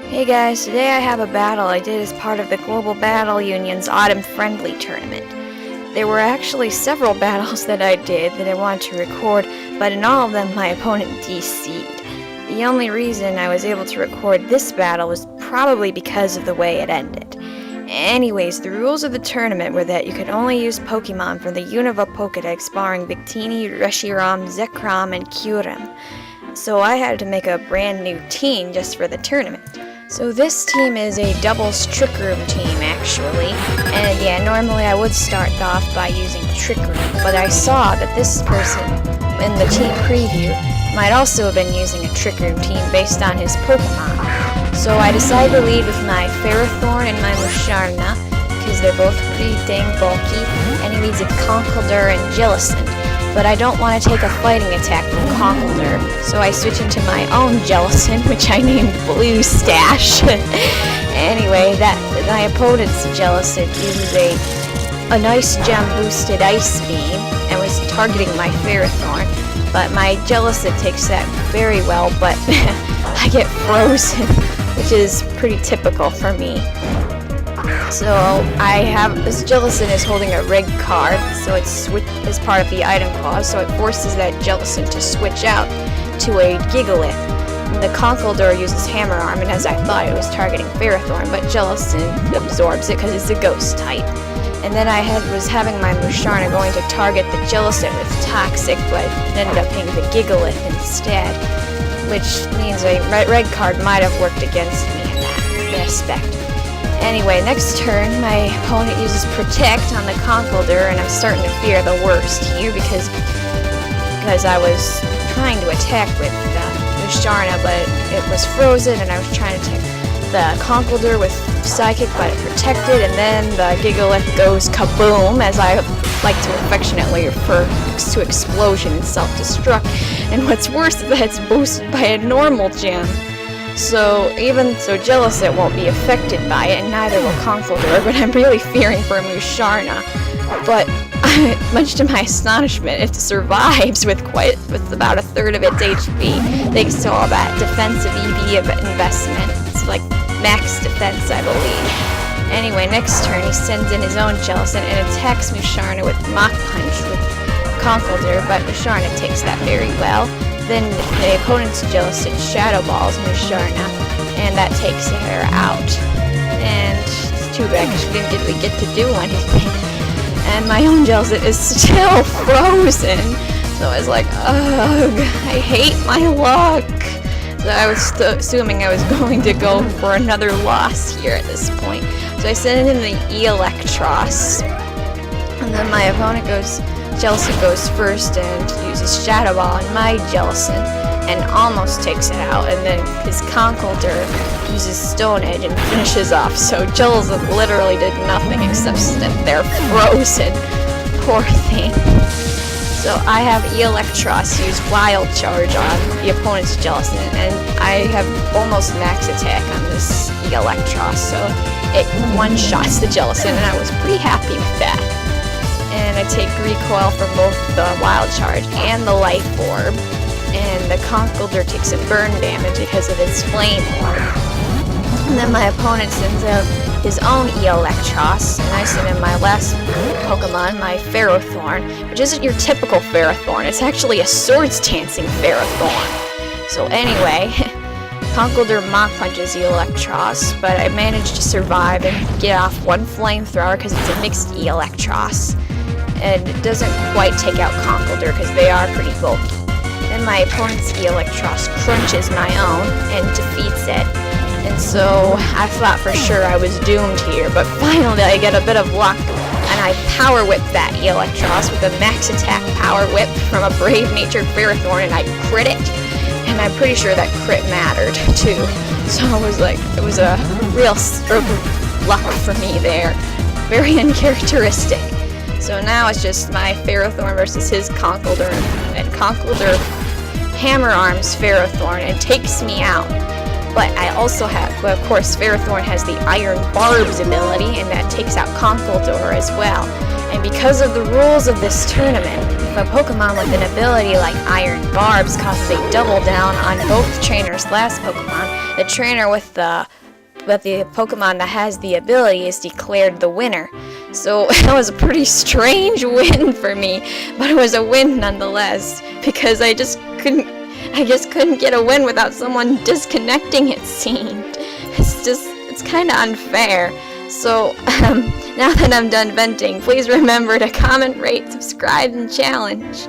Hey guys, today I have a battle I did as part of the Global Battle Union's Autumn Friendly Tournament. There were actually several battles that I did that I wanted to record, but in all of them my opponent DC'd. The only reason I was able to record this battle was probably because of the way it ended. Anyways, the rules of the tournament were that you could only use Pokemon from the Unova Pokedex barring Victini, Reshiram, Zekrom, and Kyurem. So I had to make a brand new team just for the tournament. So this team is a doubles Trick Room team, actually. And yeah, normally I would start off by using Trick Room, but I saw that this person in the team preview might also have been using a Trick Room team based on his Pokemon. So I decided to lead with my Ferrothorn and my Musharna, because they're both pretty dang bulky, and he leads a Conkeldurr and Jellicent. But I don't want to take a fighting attack from Conkeldurr, so I switch into my own Jellicent, which I named Blue Stash. Anyway, my opponent's Jellicent uses a nice gem boosted Ice Beam and was targeting my Ferrothorn, but my Jellicent takes that very well, but I get frozen, which is pretty typical for me. So this Jellicent is holding a rig card, so it's as part of the item clause, so it forces that Jellicent to switch out to a Gigalith. And the Conkeldurr uses Hammer Arm, and as I thought it was targeting Ferrothorn, but Jellicent absorbs it because it's a ghost type. And then I was having my Musharna going to target the Jellicent with Toxic, but it ended up being the Gigalith instead, which means a red card might have worked against me in that aspect. Anyway, next turn, my opponent uses Protect on the Conkeldurr, and I'm starting to fear the worst here because I was trying to attack with Musharna, but it was frozen, and I was trying to attack the Conkeldurr with Psychic, but it protected, and then the Gigalith goes kaboom, as I like to affectionately refer to Explosion and Self-Destruct, and what's worse is that it's boosted by a normal gem. So Jellicent won't be affected by it, and neither will Conkeldurr, but I'm really fearing for Musharna. But much to my astonishment, it survives with about a third of its HP, thanks to all that defensive EV investment. It's like max defense, I believe. Anyway, next turn he sends in his own Jellicent and attacks Musharna with Mach Punch with Conkeldurr, but Musharna takes that very well. Then the opponent's Jellicent Shadow Balls Musharna, and that takes her out. And it's too bad because she didn't really get to do anything. And my own Jellicent is still frozen. So I was like, ugh, I hate my luck. So I was assuming I was going to go for another loss here at this point. So I sent in the Electros. And then my opponent Jellicent goes first and uses Shadow Ball on my Jellicent and almost takes it out, and then his Conkeldurr uses Stone Edge and finishes off, so Jellicent literally did nothing except sit there frozen. Poor thing. So I have Electros use Wild Charge on the opponent's Jellicent, and I have almost max attack on this Electros, so it one-shots the Jellicent, and I was pretty happy with that. And I take recoil from both the Wild Charge and the Life Orb, and the Conkeldurr takes some burn damage because of its Flame Orb. And then my opponent sends out his own Electros, and I send in my last Pokemon, my Ferrothorn, which isn't your typical Ferrothorn, it's actually a Swords Dancing Ferrothorn. So anyway, Conkeldurr Mach Punches Electros, but I managed to survive and get off one Flamethrower because it's a mixed Electros. And it doesn't quite take out Conkeldurr because they are pretty bulky. Then my opponent's Electros crunches my own and defeats it. And so I thought for sure I was doomed here, but finally I get a bit of luck, and I Power Whip that Electros with a max attack Power Whip from a brave-natured Ferrothorn, and I crit it. And I'm pretty sure that crit mattered too. So it was a real stroke of luck for me there. Very uncharacteristic. So now it's just my Ferrothorn versus his Conkeldurr, and Conkeldurr Hammer Arms Ferrothorn and takes me out. But I also have, of course, Ferrothorn has the Iron Barbs ability, and that takes out Conkeldurr as well. And because of the rules of this tournament, if a Pokemon with an ability like Iron Barbs causes a double down on both trainers' last Pokemon, the trainer with the but the Pokemon that has the ability is declared the winner. So it was a pretty strange win for me, but it was a win nonetheless, because I just couldn't get a win without someone disconnecting, it seemed. It's kind of unfair. So, now that I'm done venting, please remember to comment, rate, subscribe, and challenge.